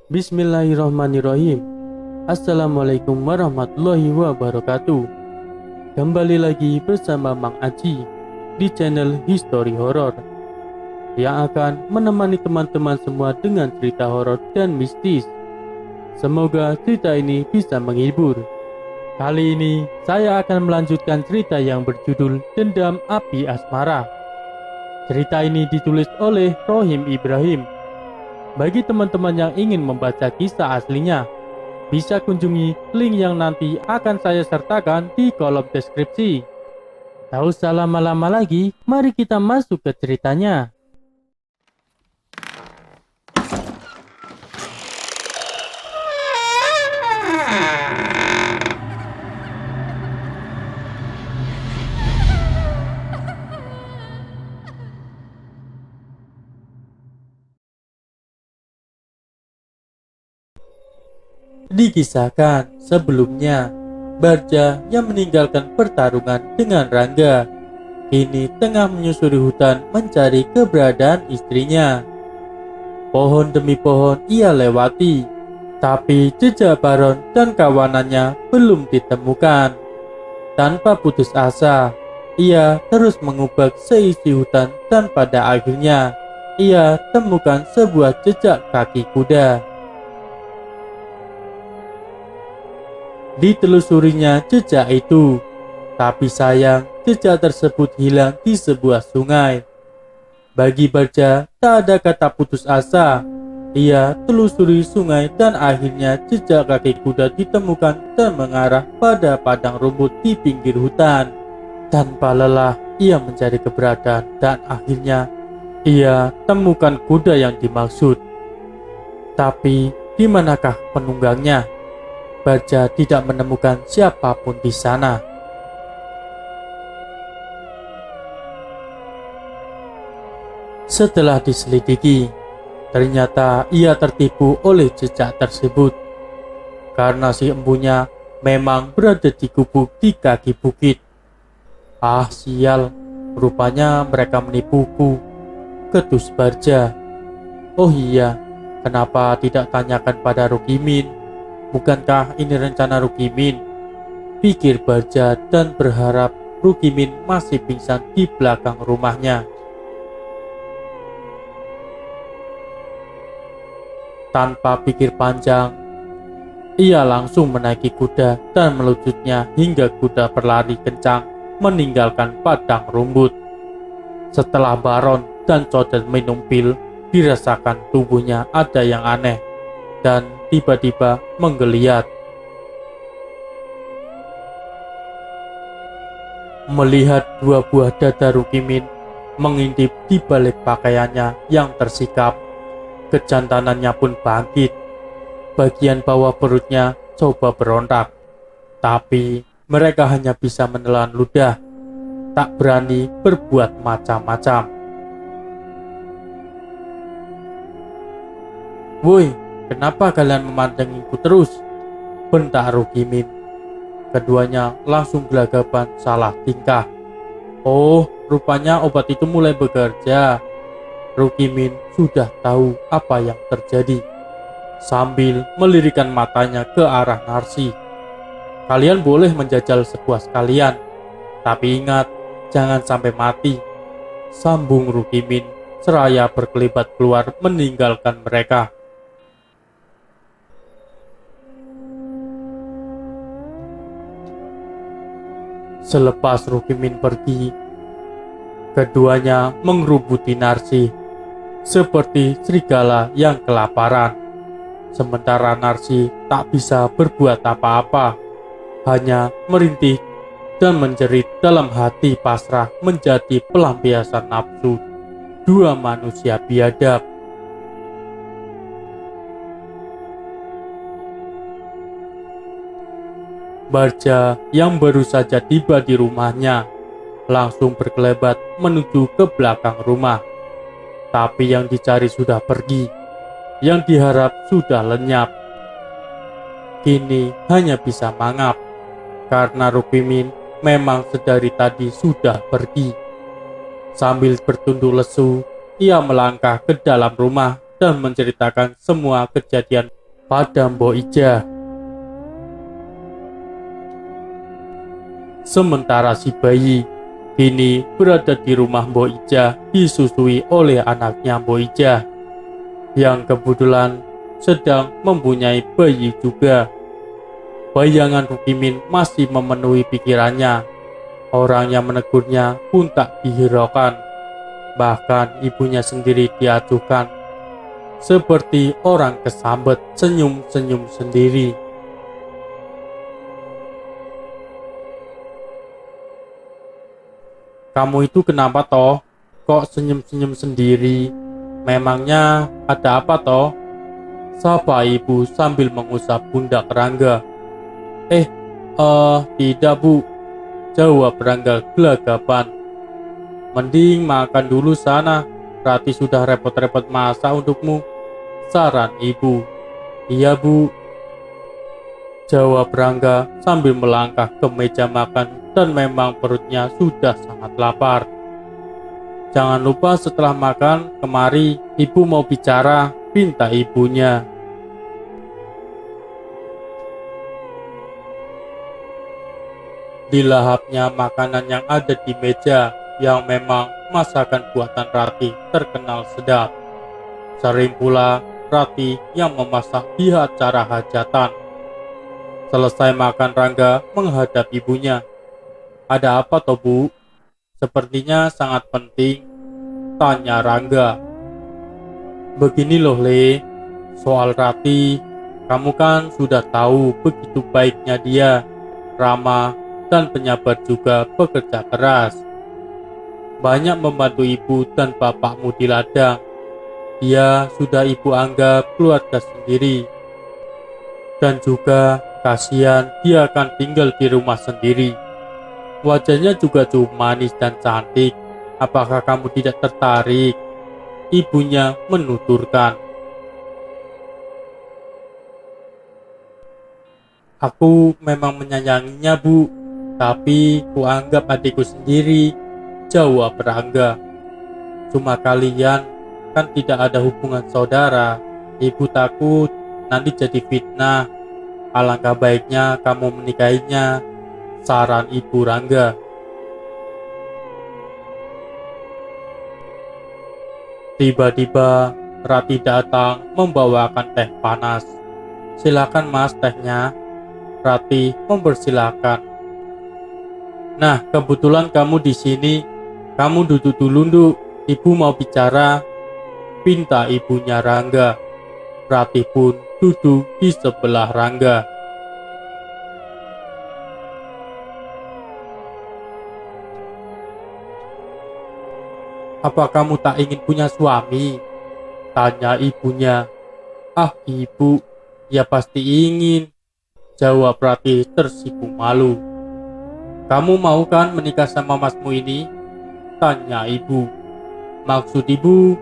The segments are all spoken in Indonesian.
Bismillahirrahmanirrahim. Assalamualaikum warahmatullahi wabarakatuh. Kembali lagi bersama Mang Aji di channel History Horror yang akan menemani teman-teman semua dengan cerita horor dan mistis. Semoga cerita ini bisa menghibur. Kali ini saya akan melanjutkan cerita yang berjudul Dendam Api Asmara. Cerita ini ditulis oleh Rohim Ibrahim. Bagi teman-teman yang ingin membaca kisah aslinya, bisa kunjungi link yang nanti akan saya sertakan di kolom deskripsi. Tak usah lama-lama lagi, mari kita masuk ke ceritanya. Dikisahkan sebelumnya, Barja yang meninggalkan pertarungan dengan Rangga kini tengah menyusuri hutan mencari keberadaan istrinya. Pohon demi pohon ia lewati, tapi jejak Baron dan kawanannya belum ditemukan. Tanpa putus asa, ia terus mengubah seisi hutan dan pada akhirnya ia temukan sebuah jejak kaki kuda. Ditelusurinya jejak itu, tapi sayang jejak tersebut hilang di sebuah sungai. Bagi Barja tak ada kata putus asa. Ia telusuri sungai dan akhirnya jejak kaki kuda ditemukan dan mengarah pada padang rumput di pinggir hutan. Tanpa lelah ia mencari keberadaan dan akhirnya ia temukan kuda yang dimaksud. Tapi di manakah penunggangnya? Barja tidak menemukan siapapun di sana. Setelah diselidiki, ternyata ia tertipu oleh jejak tersebut. Karena si empunya memang berada di gubuk di kaki bukit. Ah sial, rupanya mereka menipuku, ketus Barja. Oh iya, kenapa tidak tanyakan pada Rukimin? Bukankah ini rencana Rukimin? Pikir Barja dan berharap Rukimin masih pingsan di belakang rumahnya. Tanpa pikir panjang, ia langsung menaiki kuda dan meluncurnya hingga kuda berlari kencang meninggalkan padang rumput. Setelah Baron dan Codet minum pil, dirasakan tubuhnya ada yang aneh dan tiba-tiba menggeliat. Melihat dua buah dada Rukimin mengintip di balik pakaiannya yang tersikap, kejantanannya pun bangkit. Bagian bawah perutnya coba berontak, tapi mereka hanya bisa menelan ludah, tak berani berbuat macam-macam. Woi, kenapa kalian memandangiku terus? Bentak Rukimin. Keduanya langsung gelagapan salah tingkah. Oh, rupanya obat itu mulai bekerja. Rukimin sudah tahu apa yang terjadi. Sambil melirikan matanya ke arah Narsi. Kalian boleh menjajal sepuas kalian, tapi ingat, jangan sampai mati. Sambung Rukimin seraya berkelibat keluar meninggalkan mereka. Selepas Rukimin pergi, keduanya mengerubuti Narsi seperti serigala yang kelaparan. Sementara Narsi tak bisa berbuat apa-apa, hanya merintih dan menjerit dalam hati pasrah menjadi pelampiasan nafsu dua manusia biadab. Barja yang baru saja tiba di rumahnya langsung berkelebat menuju ke belakang rumah. Tapi yang dicari sudah pergi, yang diharap sudah lenyap. Kini hanya bisa mangap, karena Rukimin memang sedari tadi sudah pergi. Sambil bertunduk lesu, ia melangkah ke dalam rumah dan menceritakan semua kejadian pada Mbok Ija. Sementara si bayi kini berada di rumah Mbok Ija disusui oleh anaknya Mbok Ija yang kebetulan sedang mempunyai bayi juga. Bayangan Rukimin masih memenuhi pikirannya. Orang yang menegurnya pun tak dihiraukan. Bahkan ibunya sendiri diacuhkan seperti orang kesambet, senyum-senyum sendiri. Kamu itu kenapa toh? Kok senyum-senyum sendiri? Memangnya ada apa toh? Sapa ibu sambil mengusap pundak Rangga. Tidak bu, jawab Rangga gelagapan. Mending makan dulu sana, Rati sudah repot-repot masak untukmu, saran ibu. Iya bu, jawab Rangga sambil melangkah ke meja makan dan memang perutnya sudah sangat lapar. Jangan lupa setelah makan kemari, ibu mau bicara, pinta ibunya. Dilahapnya makanan yang ada di meja yang memang masakan buatan Rati terkenal sedap. Sering pula Rati yang memasak di acara hajatan. Selesai makan, Rangga menghadap ibunya. Ada apa toh bu? Sepertinya sangat penting, tanya Rangga. Begini loh Le, soal Rati, kamu kan sudah tahu begitu baiknya dia, ramah dan penyabar juga bekerja keras. Banyak membantu ibu dan bapakmu di ladang. Dia sudah ibu anggap keluarga sendiri. Dan juga kasihan dia akan tinggal di rumah sendiri. Wajahnya juga cukup manis dan cantik. Apakah kamu tidak tertarik? Ibunya menuturkan. Aku memang menyayanginya bu, tapi kuanggap adikku sendiri, jawab Rangga. Cuma kalian kan tidak ada hubungan saudara. Ibu takut nanti jadi fitnah. Alangkah baiknya kamu menikahinya, saran ibu Rangga. Tiba-tiba Rati datang membawakan teh panas. Silakan mas tehnya, Rati mempersilahkan. Nah, kebetulan kamu di sini. Kamu duduk dulu, Nduk. Ibu mau bicara, pinta ibunya Rangga. Rati pun duduk di sebelah Rangga. Apa kamu tak ingin punya suami? Tanya ibunya. Ah, ibu, ya pasti ingin, jawab Rati tersipu malu. Kamu mau kan menikah sama masmu ini? Tanya ibu. Maksud ibu?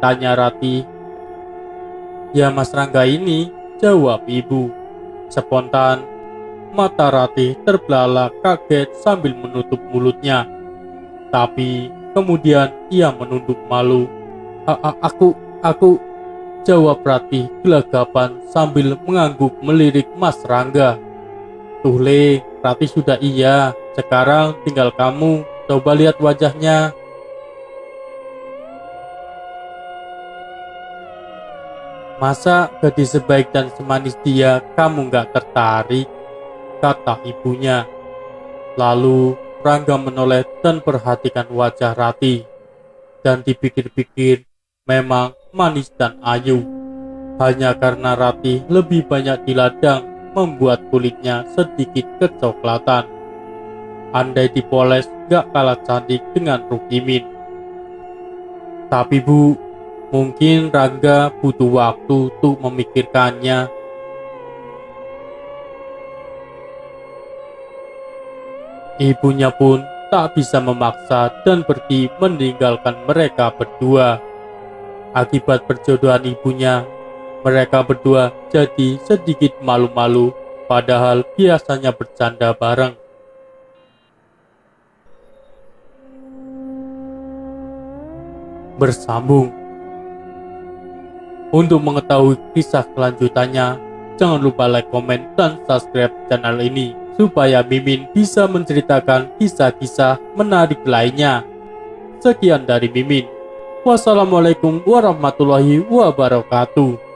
Tanya Rati. Ya mas Rangga ini, jawab ibu. Spontan, mata Rati terbelalak kaget sambil menutup mulutnya. Tapi kemudian ia menunduk malu. Aku, jawab Rati gelagapan sambil mengangguk melirik Mas Rangga. Tuh Le, Rati sudah iya, sekarang tinggal kamu, coba lihat wajahnya. Masa gadis sebaik dan semanis dia kamu gak tertarik? Kata ibunya. Lalu Rangga menoleh dan perhatikan wajah Rati. Dan dipikir-pikir memang manis dan ayu. Hanya karena Rati lebih banyak di ladang membuat kulitnya sedikit kecoklatan. Andai dipoles gak kalah cantik dengan Rukimin. Tapi bu, mungkin Rangga butuh waktu untuk memikirkannya. Ibunya pun tak bisa memaksa dan pergi meninggalkan mereka berdua. Akibat perjodohan ibunya, mereka berdua jadi sedikit malu-malu, padahal biasanya bercanda bareng. Bersambung. Untuk mengetahui kisah kelanjutannya, jangan lupa like, komen, dan subscribe channel ini supaya Mimin bisa menceritakan kisah-kisah menarik lainnya. Sekian dari Mimin. Wassalamualaikum warahmatullahi wabarakatuh.